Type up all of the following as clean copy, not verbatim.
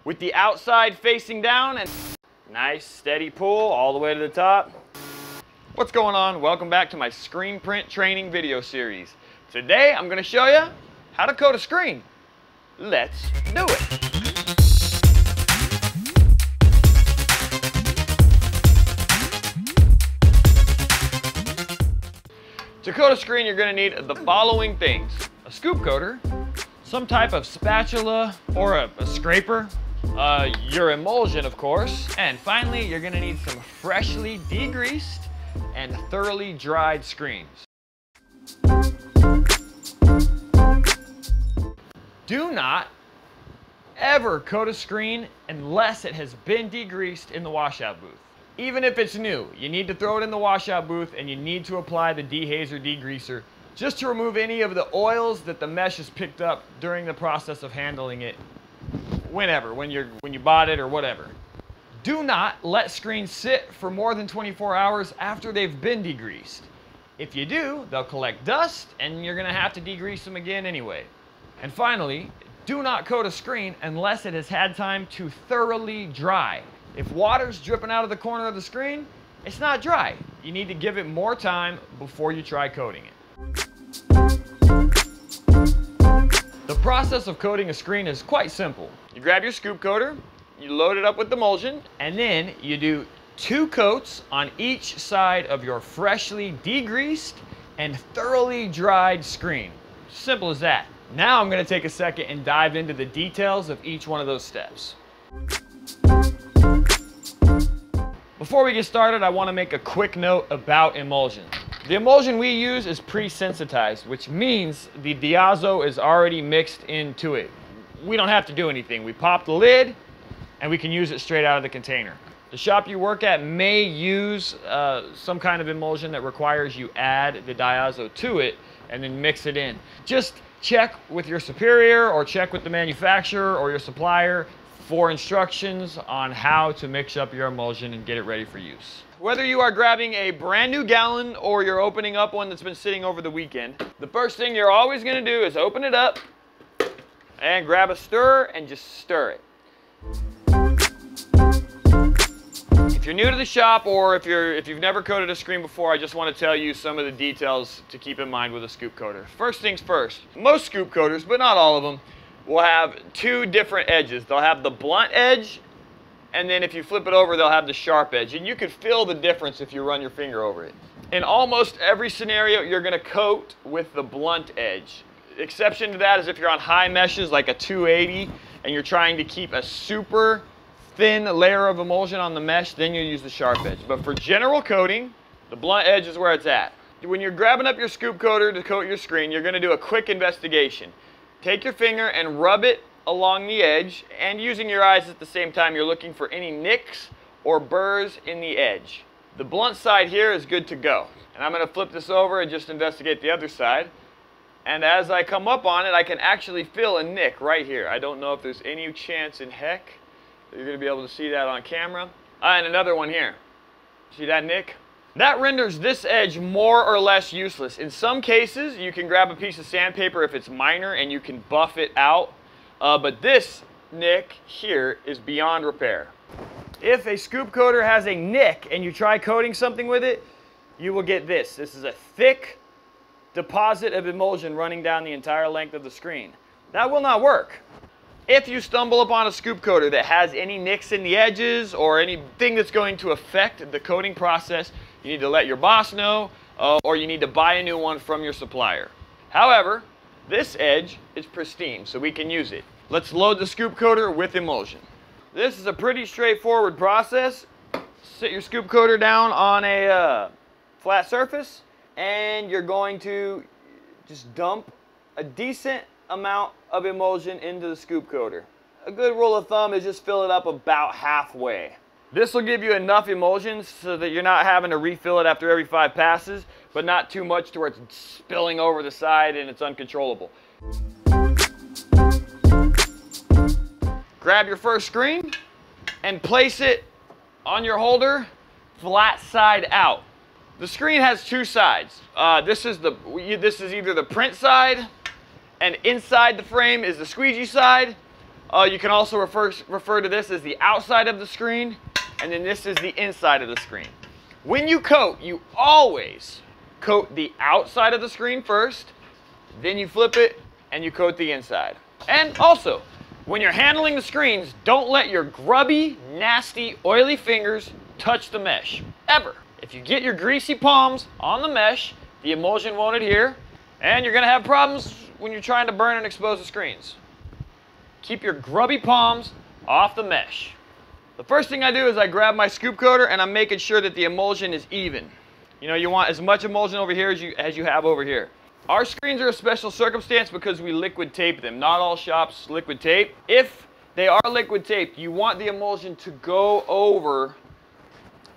with the outside facing down and nice steady pull all the way to the top. What's going on? Welcome back to my screen print training video series. Today I'm going to show you how to coat a screen. Let's do it. To coat a screen, you're going to need the following things: a scoop coater, some type of spatula or a scraper, your emulsion, of course, and finally, you're going to need some freshly degreased and thoroughly dried screens. Do not ever coat a screen unless it has been degreased in the washout booth. Even if it's new, you need to throw it in the washout booth and you need to apply the dehazer degreaser just to remove any of the oils that the mesh has picked up during the process of handling it when you bought it or whatever. Do not let screens sit for more than 24 hours after they've been degreased. If you do, they'll collect dust and you're gonna have to degrease them again anyway. And finally, do not coat a screen unless it has had time to thoroughly dry. If water's dripping out of the corner of the screen, it's not dry. You need to give it more time before you try coating it. The process of coating a screen is quite simple. You grab your scoop coater, you load it up with emulsion, and then you do 2 coats on each side of your freshly degreased and thoroughly dried screen. Simple as that. Now I'm going to take a second and dive into the details of each one of those steps. Before we get started, I want to make a quick note about emulsion. The emulsion we use is pre-sensitized, which means the diazo is already mixed into it. We don't have to do anything. We pop the lid and we can use it straight out of the container. The shop you work at may use some kind of emulsion that requires you add the diazo to it and then mix it in. Just check with your superior or check with the manufacturer or your supplier for instructions on how to mix up your emulsion and get it ready for use. Whether you are grabbing a brand new gallon or you're opening up one that's been sitting over the weekend, the first thing you're always going to do is open it up and grab a stirrer and just stir it. If you're new to the shop or if you've never coated a screen before, I just want to tell you some of the details to keep in mind with a scoop coater. First things first, most scoop coaters, but not all of them, will have 2 different edges. They'll have the blunt edge, and then if you flip it over, they'll have the sharp edge. And you can feel the difference if you run your finger over it. In almost every scenario, you're going to coat with the blunt edge. Exception to that is if you're on high meshes like a 280 and you're trying to keep a super thin layer of emulsion on the mesh, then you use the sharp edge. But for general coating, the blunt edge is where it's at. When you're grabbing up your scoop coater to coat your screen, you're going to do a quick investigation. Take your finger and rub it along the edge, and using your eyes at the same time, you're looking for any nicks or burrs in the edge. The blunt side here is good to go. And I'm going to flip this over and just investigate the other side. And as I come up on it, I can actually feel a nick right here. I don't know if there's any chance in heck that you're going to be able to see that on camera. And another one here. See that nick? That renders this edge more or less useless. In some cases, you can grab a piece of sandpaper if it's minor and you can buff it out. But this nick here is beyond repair. If a scoop coater has a nick and you try coating something with it, you will get this. This is a thick deposit of emulsion running down the entire length of the screen. That will not work. If you stumble upon a scoop coater that has any nicks in the edges or anything that's going to affect the coating process, you need to let your boss know, or you need to buy a new one from your supplier. However, this edge is pristine, so we can use it. Let's load the scoop coater with emulsion. This is a pretty straightforward process. Sit your scoop coater down on a flat surface, and you're going to just dump a decent amount of emulsion into the scoop coater. A good rule of thumb is just fill it up about halfway. This will give you enough emulsion so that you're not having to refill it after every 5 passes, but not too much to where it's spilling over the side and it's uncontrollable. Grab your first screen and place it on your holder flat side out. The screen has 2 sides. This is either the print side, and inside the frame is the squeegee side, You can also refer to this as the outside of the screen, and then this is the inside of the screen. When you coat, you always coat the outside of the screen first, then you flip it and you coat the inside. And also, when you're handling the screens, don't let your grubby, nasty, oily fingers touch the mesh, ever. If you get your greasy palms on the mesh, the emulsion won't adhere, and you're gonna have problems when you're trying to burn and expose the screens. Keep your grubby palms off the mesh. The first thing I do is I grab my scoop coater and I'm making sure that the emulsion is even. You know, you want as much emulsion over here as you have over here. Our screens are a special circumstance because we liquid tape them. Not all shops liquid tape. If they are liquid taped, you want the emulsion to go over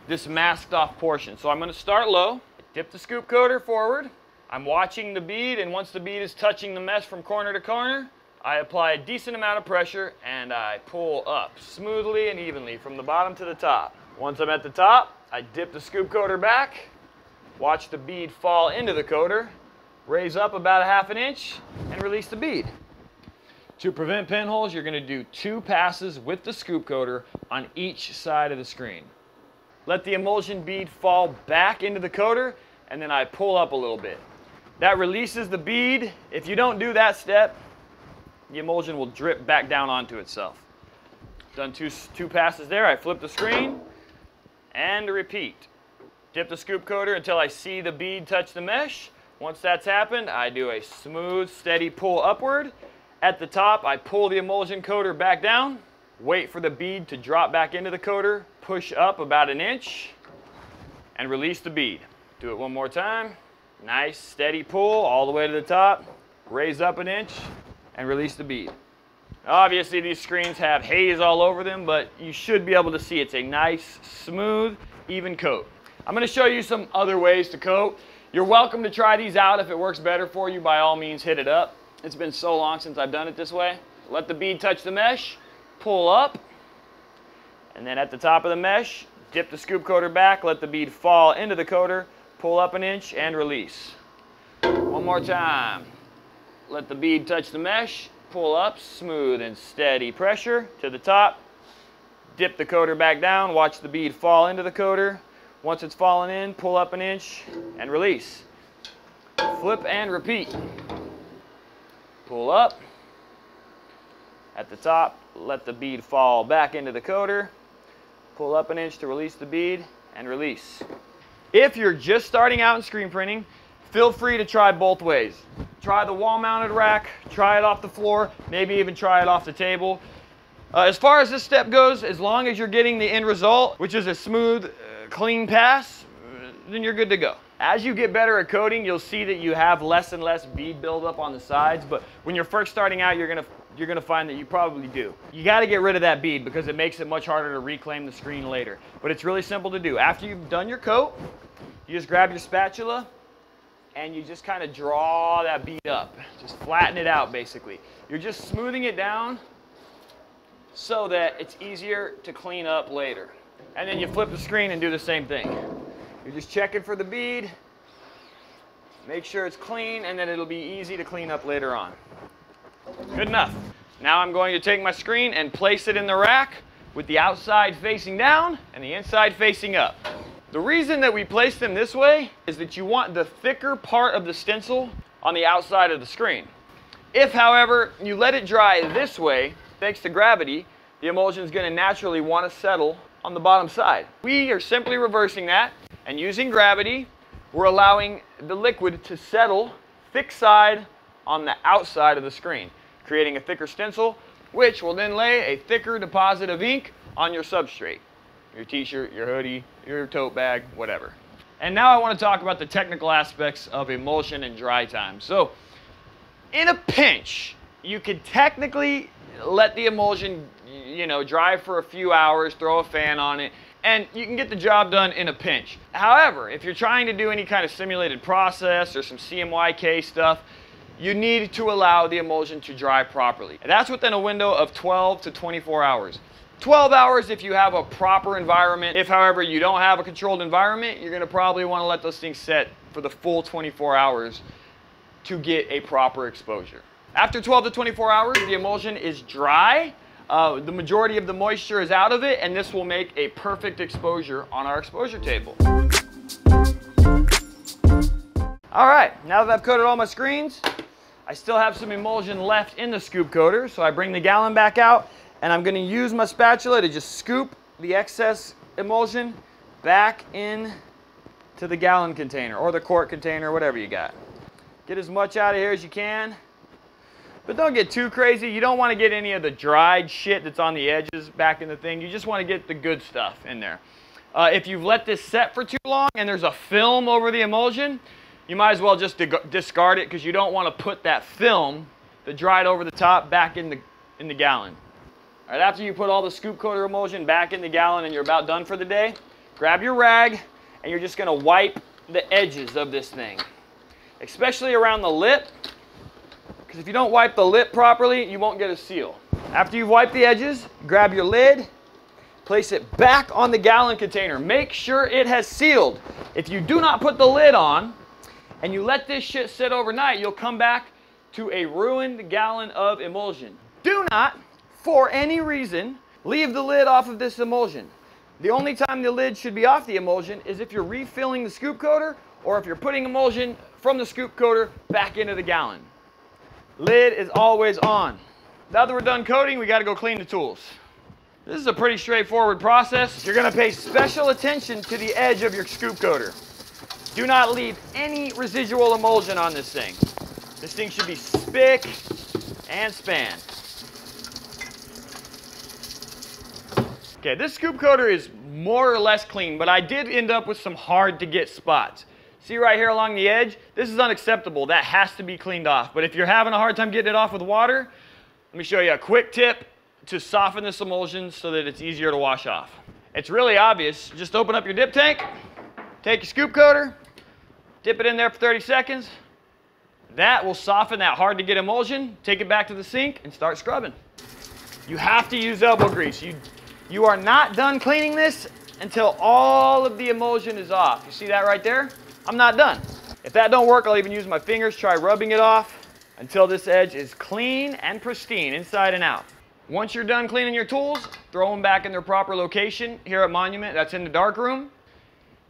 this masked off portion. So I'm going to start low, dip the scoop coater forward. I'm watching the bead, and once the bead is touching the mesh from corner to corner, I apply a decent amount of pressure and I pull up smoothly and evenly from the bottom to the top. Once I'm at the top, I dip the scoop coater back, watch the bead fall into the coater, raise up about 1/2 inch, and release the bead. To prevent pinholes, you're going to do 2 passes with the scoop coater on each side of the screen. Let the emulsion bead fall back into the coater, and then I pull up a little bit. That releases the bead. If you don't do that step, the emulsion will drip back down onto itself. Done two passes there, I flip the screen, and repeat. Dip the scoop coater until I see the bead touch the mesh. Once that's happened, I do a smooth, steady pull upward. At the top, I pull the emulsion coater back down, wait for the bead to drop back into the coater, push up about 1 inch, and release the bead. Do it one more time. Nice, steady pull all the way to the top, raise up 1 inch, and release the bead. Obviously, these screens have haze all over them, but you should be able to see it's a nice, smooth, even coat. I'm going to show you some other ways to coat. You're welcome to try these out. If it works better for you, by all means, hit it up. It's been so long since I've done it this way. Let the bead touch the mesh, pull up, and then at the top of the mesh, dip the scoop coater back, let the bead fall into the coater, pull up 1 inch, and release. One more time. Let the bead touch the mesh, pull up, smooth and steady pressure to the top, dip the coater back down, watch the bead fall into the coater. Once it's fallen in, pull up 1 inch and release. Flip and repeat. Pull up. At the top, let the bead fall back into the coater. Pull up 1 inch to release the bead and release. If you're just starting out in screen printing, feel free to try both ways. Try the wall-mounted rack, try it off the floor, maybe even try it off the table. As far as this step goes, as long as you're getting the end result, which is a smooth, clean pass, then you're good to go. As you get better at coating, you'll see that you have less and less bead buildup on the sides, but when you're first starting out, you're gonna find that you probably do. You gotta get rid of that bead because it makes it much harder to reclaim the screen later. But it's really simple to do. After you've done your coat, you just grab your spatula and you just kind of draw that bead up. Just flatten it out, basically. You're just smoothing it down so that it's easier to clean up later. And then you flip the screen and do the same thing. You're just checking for the bead, make sure it's clean, and then it'll be easy to clean up later on. Good enough. Now I'm going to take my screen and place it in the rack with the outside facing down and the inside facing up. The reason that we place them this way is that you want the thicker part of the stencil on the outside of the screen. If, however, you let it dry this way, thanks to gravity, the emulsion is going to naturally want to settle on the bottom side. We are simply reversing that, and using gravity, we're allowing the liquid to settle thick side on the outside of the screen, creating a thicker stencil, which will then lay a thicker deposit of ink on your substrate. Your t-shirt, your hoodie, your tote bag, whatever. And now I want to talk about the technical aspects of emulsion and dry time. So, in a pinch, you could technically let the emulsion, dry for a few hours, throw a fan on it, and you can get the job done in a pinch. However, if you're trying to do any kind of simulated process or some CMYK stuff, you need to allow the emulsion to dry properly. And that's within a window of 12 to 24 hours. 12 hours if you have a proper environment. If, however, you don't have a controlled environment, you're going to probably want to let those things set for the full 24 hours to get a proper exposure. After 12 to 24 hours, the emulsion is dry. The majority of the moisture is out of it, and this will make a perfect exposure on our exposure table. All right, now that I've coated all my screens, I still have some emulsion left in the scoop coater, so I bring the gallon back out, and I'm going to use my spatula to just scoop the excess emulsion back in to the gallon container or the quart container, whatever you got. Get as much out of here as you can, but don't get too crazy. You don't want to get any of the dried shit that's on the edges back in the thing. You just want to get the good stuff in there. If you've let this set for too long and there's a film over the emulsion, you might as well just discard it, because you don't want to put that film that dried over the top back in the gallon. All right, after you put all the scoop coater emulsion back in the gallon and you're about done for the day, grab your rag and you're just going to wipe the edges of this thing, especially around the lip, because if you don't wipe the lip properly, you won't get a seal. After you've wiped the edges, grab your lid, place it back on the gallon container. Make sure it has sealed. If you do not put the lid on and you let this shit sit overnight, you'll come back to a ruined gallon of emulsion. Do not, for any reason, leave the lid off of this emulsion. The only time the lid should be off the emulsion is if you're refilling the scoop coater, or if you're putting emulsion from the scoop coater back into the gallon. Lid is always on. Now that we're done coating, we got to go clean the tools. This is a pretty straightforward process. You're going to pay special attention to the edge of your scoop coater. Do not leave any residual emulsion on this thing. This thing should be spick and span. Okay, this scoop coater is more or less clean, but I did end up with some hard to get spots. See right here along the edge? This is unacceptable. That has to be cleaned off. But if you're having a hard time getting it off with water, let me show you a quick tip to soften this emulsion so that it's easier to wash off. It's really obvious. Just open up your dip tank, take your scoop coater, dip it in there for 30 seconds. That will soften that hard to get emulsion. Take it back to the sink and start scrubbing. You have to use elbow grease. You are not done cleaning this until all of the emulsion is off. You see that right there? I'm not done. If that don't work, I'll even use my fingers, try rubbing it off until this edge is clean and pristine inside and out. Once you're done cleaning your tools, throw them back in their proper location here at Monument. That's in the dark room.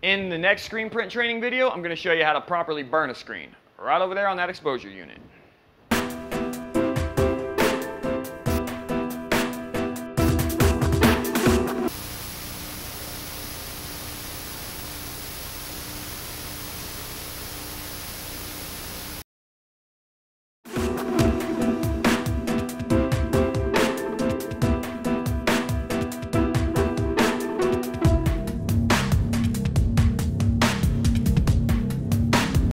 In the next screen print training video, I'm going to show you how to properly burn a screen right over there on that exposure unit.